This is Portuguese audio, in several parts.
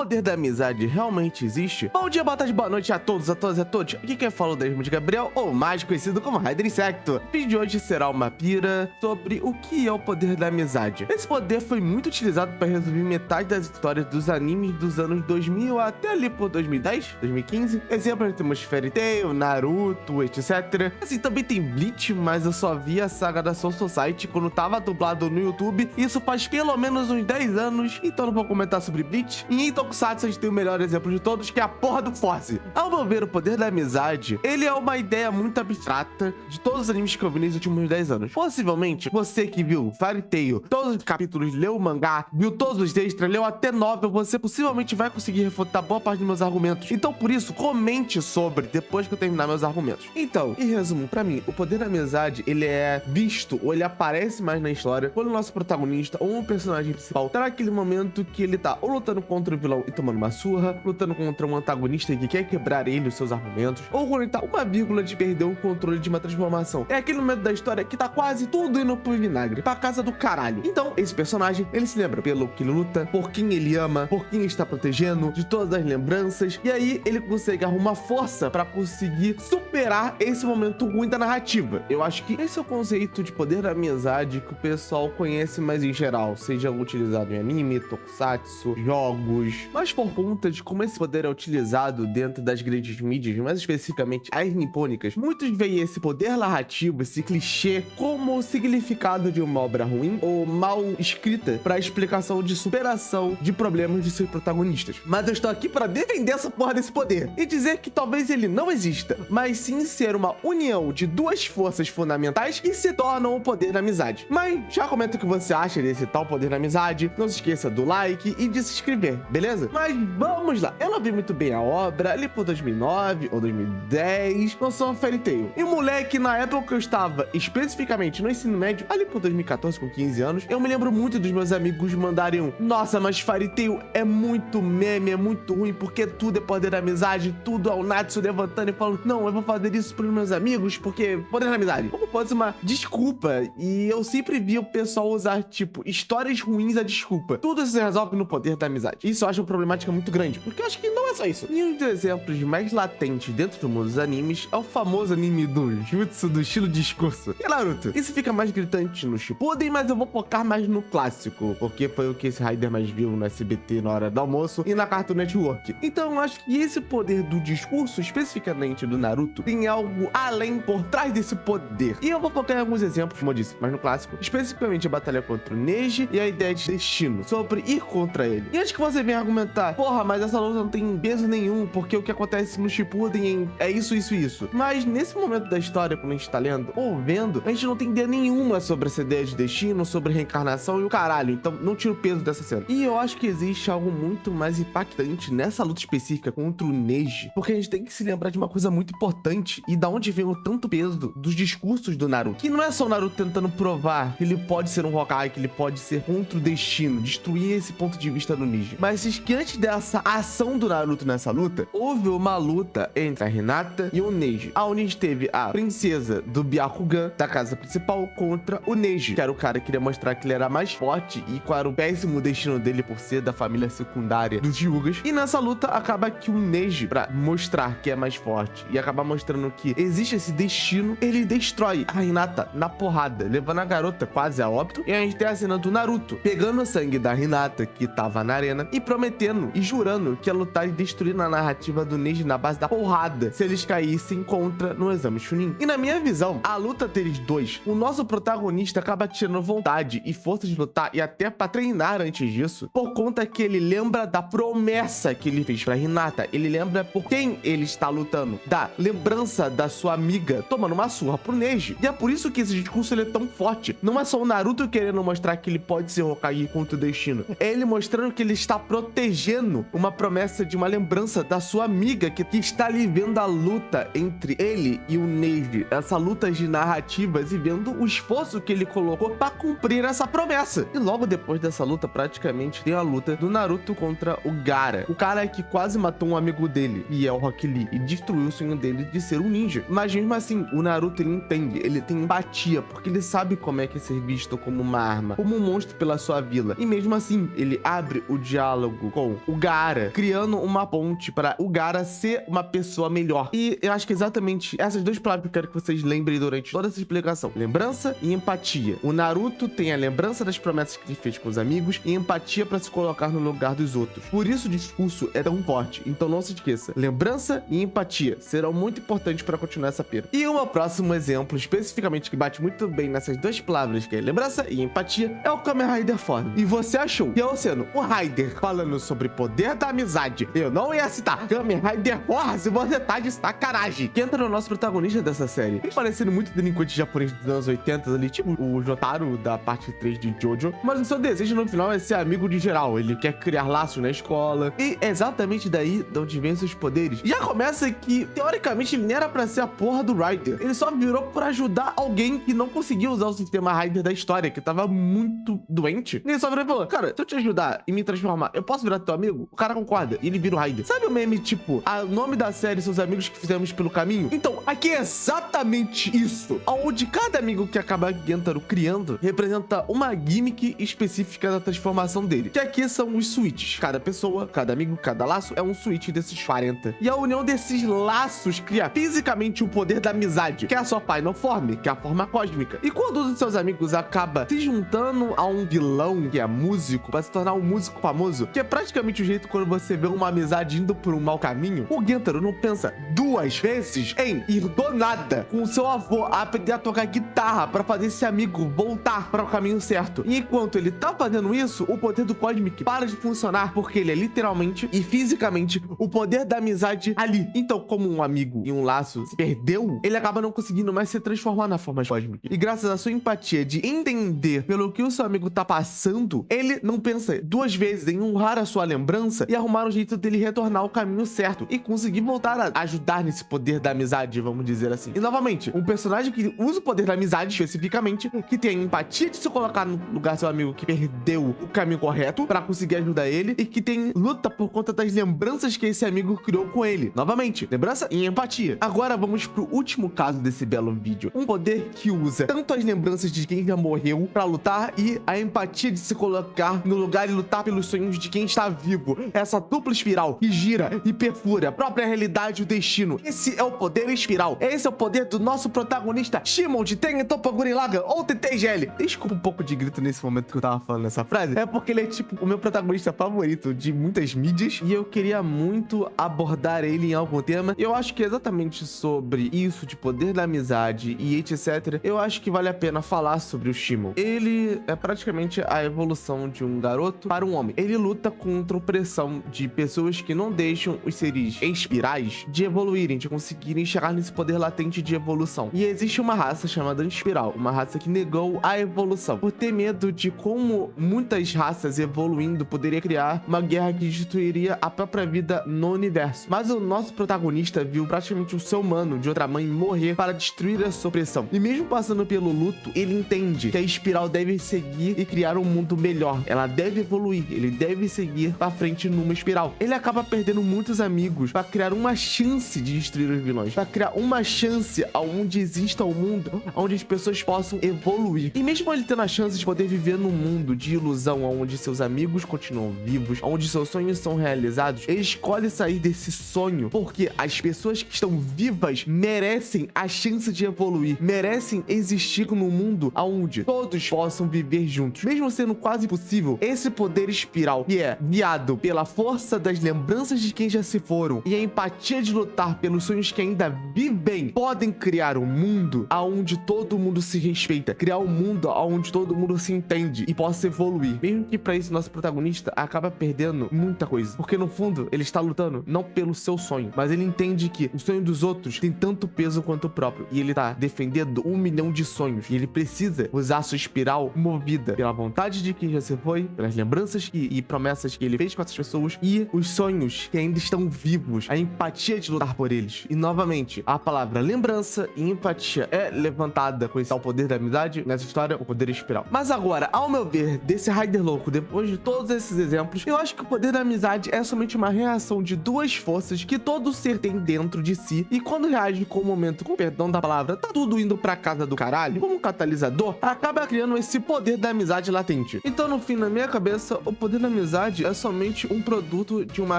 poder da amizade realmente existe? Bom dia, boa tarde, boa noite a todos, a todas e a todos. Aqui quem fala é o Gabriel, ou mais conhecido como Raider Insecto. O vídeo de hoje será uma pira sobre o que é o poder da amizade. Esse poder foi muito utilizado para resumir metade das histórias dos animes dos anos 2000 até ali por 2010, 2015. Exemplos temos Fairy Tail, Naruto, etc. Assim, também tem Bleach, mas eu só vi a saga da Soul Society quando tava dublado no YouTube. Isso faz pelo menos uns 10 anos, então não vou comentar sobre Bleach. E em Tokusatsu a gente tem o melhor exemplo de todos, que é a porra do Force. Ao meu ver, o poder da amizade, ele é uma ideia muito abstrata de todos os animes que eu vi nos últimos 10 anos. Possivelmente, você que viu Fairy Tail, todos os capítulos, leu o mangá, viu todos os extras, leu até novel, você possivelmente vai conseguir refutar boa parte dos meus argumentos. Então, por isso, comente sobre depois que eu terminar meus argumentos. Então, em resumo, pra mim, o poder da amizade, ele é visto, ou ele aparece mais na história, quando o nosso protagonista, ou um personagem principal, tá naquele momento que ele tá ou lutando contra o vilão e tomando uma surra, lutando contra um antagonista que quer quebrar ele, os seus argumentos, ou quando ele tá uma vírgula de perder o controle de uma transformação. É aquele momento da história que tá quase tudo indo pro vinagre, pra casa do caralho. Então, esse personagem, ele se lembra pelo que ele luta, por quem ele ama, por quem ele está protegendo, de todas as lembranças, e aí ele consegue arrumar força pra conseguir superar esse momento ruim da narrativa. Eu acho que esse é o conceito de poder da amizade que o pessoal conhece mais em geral, seja utilizado em anime, tokusatsu, jogos, mas por conta de como esse poder é utilizado dentro das grandes mídias, mais especificamente as nipônicas, muitos veem esse poder narrativo, esse clichê, como o significado de uma obra ruim ou mal escrita para explicação de superação de problemas de seus protagonistas. Mas eu estou aqui para defender essa porra desse poder e dizer que talvez ele não exista, mas sim ser uma união de duas forças fundamentais que se tornam o poder da amizade. Mas já comenta o que você acha desse tal poder da amizade, não se esqueça do like e de se inscrever, beleza? Mas vamos lá, eu não vi muito bem a obra, ali por 2009 ou 2010, lançou a Fairy Tail. E o moleque, na época que eu estava especificamente no ensino médio, ali por 2014, com 15 anos, eu me lembro muito dos meus amigos mandarem um: nossa, mas Fairy Tail é muito meme, é muito ruim, porque tudo é poder da amizade, tudo é o Natsu levantando e falando: não, eu vou fazer isso pros meus amigos, porque poder da amizade. Como pode ser uma desculpa? E eu sempre vi o pessoal usar, tipo, histórias ruins a desculpa. Tudo se resolve no poder da amizade. Isso eu acho uma problemática muito grande, porque eu acho que não é só isso. E um dos exemplos mais latentes dentro do mundo dos animes é o famoso anime do jutsu do estilo discurso, que é Naruto. Isso fica mais gritante no Shippuden, mas eu vou focar mais no clássico, porque foi o que esse Raider mais viu no SBT na hora do almoço e na Cartoon Network. Então eu acho que esse poder do discurso, especificamente do Naruto, tem algo além por trás desse poder. E eu vou focar em alguns exemplos, como eu disse, mas no clássico, especificamente a batalha contra o Neji e a ideia de destino, sobre ir contra ele. E antes que você venha argumentar: porra, mas essa luta não tem peso nenhum, porque o que acontece no Shippuden é isso, isso e isso. Mas nesse momento da história, quando a gente tá lendo ou vendo, a gente não tem ideia nenhuma sobre essa ideia de destino, sobre reencarnação e o caralho. Então não tira o peso dessa cena. E eu acho que existe algo muito mais impactante nessa luta específica contra o Neji, porque a gente tem que se lembrar de uma coisa muito importante e da onde vem o tanto peso dos discursos do Naruto. Que não é só o Naruto tentando provar que ele pode ser um Hokage, que ele pode ser contra o destino, destruir esse ponto de vista do Neji. Mas que antes dessa ação do Naruto nessa luta, houve uma luta entre a Hinata e o Neji. A Neji teve a princesa do Byakugan da casa principal contra o Neji, que era o cara que queria mostrar que ele era mais forte e qual era o péssimo destino dele por ser da família secundária dos Hyugas. E nessa luta acaba que o Neji, pra mostrar que é mais forte e acabar mostrando que existe esse destino, ele destrói a Hinata na porrada, levando a garota quase a óbito. E a gente tem a cena do Naruto pegando o sangue da Hinata, que tava na arena, e prometendo e jurando que ia lutar e destruir a narrativa do Neji na base da porrada se eles caíssem contra no exame Chunin. E na minha visão, a luta deles dois, o nosso protagonista acaba tirando vontade e força de lutar e até pra treinar antes disso, por conta que ele lembra da promessa que ele fez pra Hinata. Ele lembra por quem ele está lutando, da lembrança da sua amiga tomando uma surra pro Neji. E é por isso que esse discurso ele é tão forte. Não é só o Naruto querendo mostrar que ele pode ser Hokage contra o destino, é ele mostrando que ele está protegendo uma promessa de uma lembrança da sua amiga que está ali vendo a luta entre ele e o Neji, essa luta de narrativas, e vendo o esforço que ele colocou para cumprir essa promessa. E logo depois dessa luta, praticamente tem a luta do Naruto contra o Gaara, o cara que quase matou um amigo dele, e é o Rock Lee, e destruiu o sonho dele de ser um ninja. Mas mesmo assim, o Naruto, ele entende, ele tem empatia, porque ele sabe como é que é ser visto como uma arma, como um monstro pela sua vila. E mesmo assim, ele abre o diálogo amigo com o Gaara, criando uma ponte para o Gaara ser uma pessoa melhor. E eu acho que exatamente essas duas palavras que eu quero que vocês lembrem durante toda essa explicação: lembrança e empatia. O Naruto tem a lembrança das promessas que ele fez com os amigos e empatia para se colocar no lugar dos outros. Por isso o discurso é tão forte. Então não se esqueça, lembrança e empatia serão muito importantes para continuar essa pira. E o meu próximo exemplo, especificamente que bate muito bem nessas duas palavras, que é lembrança e empatia, é o Kamen Rider Form. E você achou que eu sendo o Rider falando sobre poder da amizade, eu não ia citar Kamen Rider Form? Se você tá de sacanagem. Que entra no nosso protagonista dessa série, ele parecendo muito delinquente japonês dos anos 80 ali, tipo o Jotaro da parte 3 de Jojo, mas o seu desejo no final é ser amigo de geral. Ele quer criar laços na escola e é exatamente daí de onde vem seus poderes. Já começa que, teoricamente, ele nem era pra ser a porra do Rider. Ele só virou pra ajudar alguém que não conseguia usar o sistema Rider da história, que tava muito doente. E ele só virou e falou: cara, se eu te ajudar e me transformar, eu posso virar teu amigo? O cara concorda e ele vira o Rider. Sabe o meme, tipo, o nome da série são os amigos que fizemos pelo caminho? Então, aqui é exatamente isso, onde cada amigo que acaba Gentaro criando representa uma gimmick específica da transformação dele, que aqui são os switches. Cada pessoa, cada amigo, cada laço é um switch desses 40. E a união desses laços cria fisicamente o poder da amizade, que é a sua Final Form, que é a forma cósmica. E quando um dos seus amigos acaba se juntando a um vilão, que é músico, para se tornar um músico famoso, que é praticamente o jeito quando você vê uma amizade indo por um mau caminho, o Gentaro não pensa duas vezes em ir do nada com o seu avô a aprender a tocar guitarra para fazer esse amigo voltar para o caminho certo. E enquanto ele tá fazendo isso, o poder do Cosmic para de funcionar, porque ele é literalmente e fisicamente o poder da amizade ali. Então, como um amigo e um laço se perdeu, ele acaba não conseguindo mais se transformar na forma cósmica. E graças à sua empatia de entender pelo que o seu amigo tá passando, ele não pensa duas vezes em honrar a sua lembrança e arrumar um jeito dele retornar ao caminho certo e conseguir voltar a ajudar nesse poder da amizade, vamos dizer assim. E novamente, um personagem que usa o poder da amizade especificamente, que tem a empatia de se colocar no lugar do seu amigo que perdeu o caminho correto para conseguir ajudar ele e que tem luta por conta das lembranças que esse amigo criou com ele. Novamente, lembrança e empatia. Agora vamos pro último caso desse belo vídeo. Um poder que usa tanto as lembranças de quem já morreu para lutar e a empatia de se colocar no lugar e lutar pelos sonhos de quem está vivo. Essa dupla espiral que gira e perfura a própria realidade e o destino. Esse é o poder espiral. Esse é o poder do nosso protagonista Shimon de Tengen Toppa Gurren Lagann ou TTGL. Desculpa um pouco de grito nesse momento que eu tava falando essa frase. É porque ele é tipo o meu protagonista favorito de muitas mídias e eu queria muito abordar ele em algum tema. Eu acho que exatamente sobre isso de poder da amizade e etc. Eu acho que vale a pena falar sobre o Shimon. Ele é praticamente a evolução de um garoto para um homem. Ele luta contra a opressão de pessoas que não deixam os seres espirais de evoluírem, de conseguirem chegar nesse poder latente de evolução. E existe uma raça chamada Espiral, uma raça que negou a evolução, por ter medo de como muitas raças evoluindo poderia criar uma guerra que destruiria a própria vida no universo. Mas o nosso protagonista viu praticamente o seu humano de outra mãe morrer para destruir a sua opressão. E mesmo passando pelo luto, ele entende que a Espiral deve seguir e criar um mundo melhor. Ela deve evoluir, ele deve seguir para frente numa espiral. Ele acaba perdendo muitos amigos para criar uma chance de destruir os vilões, para criar uma chance aonde exista um mundo onde as pessoas possam evoluir. E mesmo ele tendo a chance de poder viver num mundo de ilusão onde seus amigos continuam vivos, onde seus sonhos são realizados, ele escolhe sair desse sonho porque as pessoas que estão vivas merecem a chance de evoluir, merecem existir num mundo onde todos possam viver juntos. Mesmo sendo quase impossível, esse poder espiral, que é guiado pela força das lembranças de quem já se foram e a empatia de lutar pelos sonhos que ainda vivem, podem criar um mundo onde todo mundo se respeita, criar um mundo onde todo mundo se entende e possa evoluir. Mesmo que pra isso nosso protagonista acaba perdendo muita coisa, porque no fundo ele está lutando não pelo seu sonho, mas ele entende que o sonho dos outros tem tanto peso quanto o próprio, e ele tá defendendo 1 milhão de sonhos, e ele precisa usar sua espiral movida pela vontade de quem já se foi, pelas lembranças e promessas que ele fez com essas pessoas e os sonhos que ainda estão vivos, a empatia de lutar por eles. E novamente, a palavra lembrança e empatia é levantada com esse tal poder da amizade nessa história, o poder espiral. Mas agora, ao meu ver, desse Rider louco, depois de todos esses exemplos, eu acho que o poder da amizade é somente uma reação de duas forças que todo ser tem dentro de si, e quando reage com o momento, com perdão da palavra, tá tudo indo pra casa do caralho, como um catalisador, acaba criando esse poder da amizade latente. Então, no fim, na minha cabeça, o poder da amizade verdade, é somente um produto de uma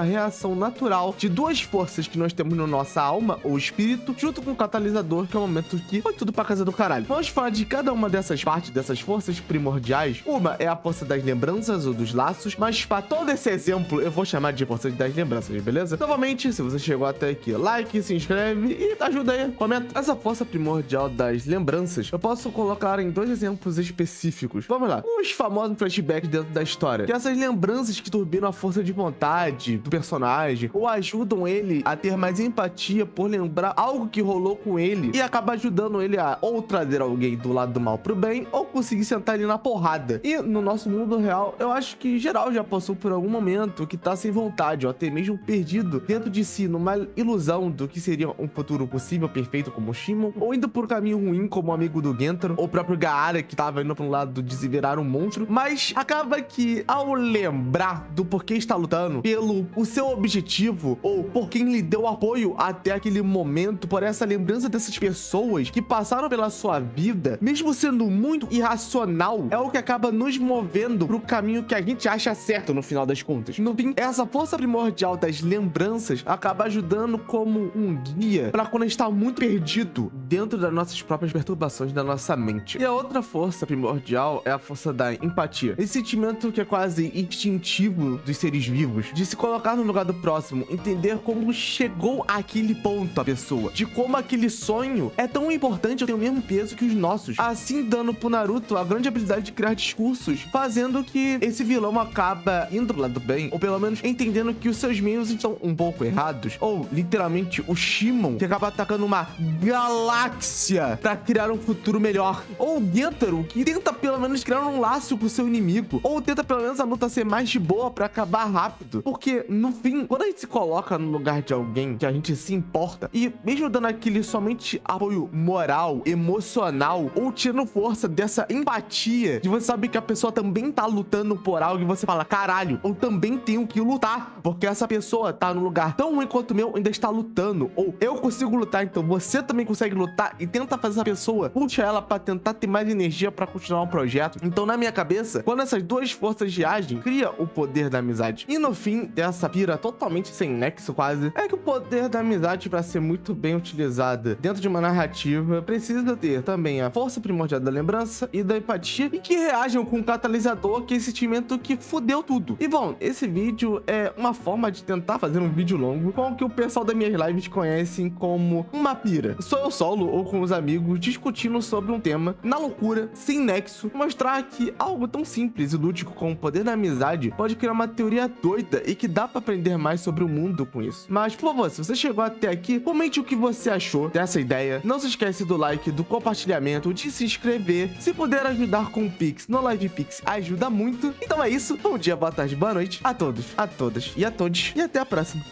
reação natural de duas forças que nós temos na nossa alma ou espírito, junto com o catalisador, que é o momento que foi tudo pra casa do caralho. Vamos falar de cada uma dessas partes, dessas forças primordiais. Uma é a força das lembranças ou dos laços, mas para todo esse exemplo eu vou chamar de força das lembranças, beleza? Novamente, se você chegou até aqui, like, se inscreve e ajuda aí, comenta. Essa força primordial das lembranças, eu posso colocar em dois exemplos específicos. Vamos lá. Os famosos flashbacks dentro da história, que essas lembranças que turbinam a força de vontade do personagem, ou ajudam ele a ter mais empatia por lembrar algo que rolou com ele e acaba ajudando ele a ou trazer alguém do lado do mal pro bem, ou conseguir sentar ele na porrada. E no nosso mundo real, eu acho que geral já passou por algum momento que tá sem vontade, ou até mesmo perdido dentro de si, numa ilusão do que seria um futuro possível, perfeito como o Shimon, ou indo por um caminho ruim como o amigo do Gentaro, ou o próprio Gaara, que tava indo pra um lado de se virar um monstro, mas acaba que ao lembrar do porquê está lutando, pelo o seu objetivo, ou por quem lhe deu apoio até aquele momento, por essa lembrança dessas pessoas que passaram pela sua vida, mesmo sendo muito irracional, é o que acaba nos movendo pro caminho que a gente acha certo no final das contas. No fim, essa força primordial das lembranças acaba ajudando como um guia para quando a gente tá muito perdido dentro das nossas próprias perturbações da nossa mente. E a outra força primordial é a força da empatia. Esse sentimento que é quase instintivo dos seres vivos, de se colocar no lugar do próximo, entender como chegou àquele ponto a pessoa, de como aquele sonho é tão importante, tem o mesmo peso que os nossos. Assim, dando pro Naruto a grande habilidade de criar discursos, fazendo que esse vilão acaba indo pro lado do bem, ou pelo menos entendendo que os seus meios estão um pouco errados, ou literalmente o Shimon, que acaba atacando uma galáxia pra criar um futuro melhor, ou o Gentaro, que tenta pelo menos criar um laço com o seu inimigo, ou tenta pelo menos a luta ser mais de boa pra acabar rápido, porque no fim, quando a gente se coloca no lugar de alguém que a gente se importa, e mesmo dando aquele somente apoio moral, emocional, ou tirando força dessa empatia, de você saber que a pessoa também tá lutando por algo e você fala, caralho, eu também tenho que lutar, porque essa pessoa tá num lugar tão ruim quanto o meu, ainda está lutando, ou eu consigo lutar, então você também consegue lutar, e tenta fazer essa pessoa, puxa ela pra tentar ter mais energia pra continuar o projeto. Então na minha cabeça, quando essas duas forças reagem, cria o poder da amizade. E no fim dessa pira totalmente sem nexo quase, é que o poder da amizade, pra ser muito bem utilizada dentro de uma narrativa, precisa ter também a força primordial da lembrança e da empatia, e que reajam com o catalisador, que é esse sentimento que fudeu tudo. E bom, esse vídeo é uma forma de tentar fazer um vídeo longo com o que o pessoal das minhas lives conhecem como uma pira. Sou eu solo ou com os amigos discutindo sobre um tema na loucura, sem nexo, mostrar que algo tão simples e lúdico como o poder da amizade pode criar uma teoria doida e que dá pra aprender mais sobre o mundo com isso. Mas, por favor, se você chegou até aqui, comente o que você achou dessa ideia. Não se esquece do like, do compartilhamento, de se inscrever. Se puder ajudar com o Pix no Live Pix, ajuda muito. Então é isso. Bom dia, boa tarde, boa noite a todos, a todas e a todos. E até a próxima.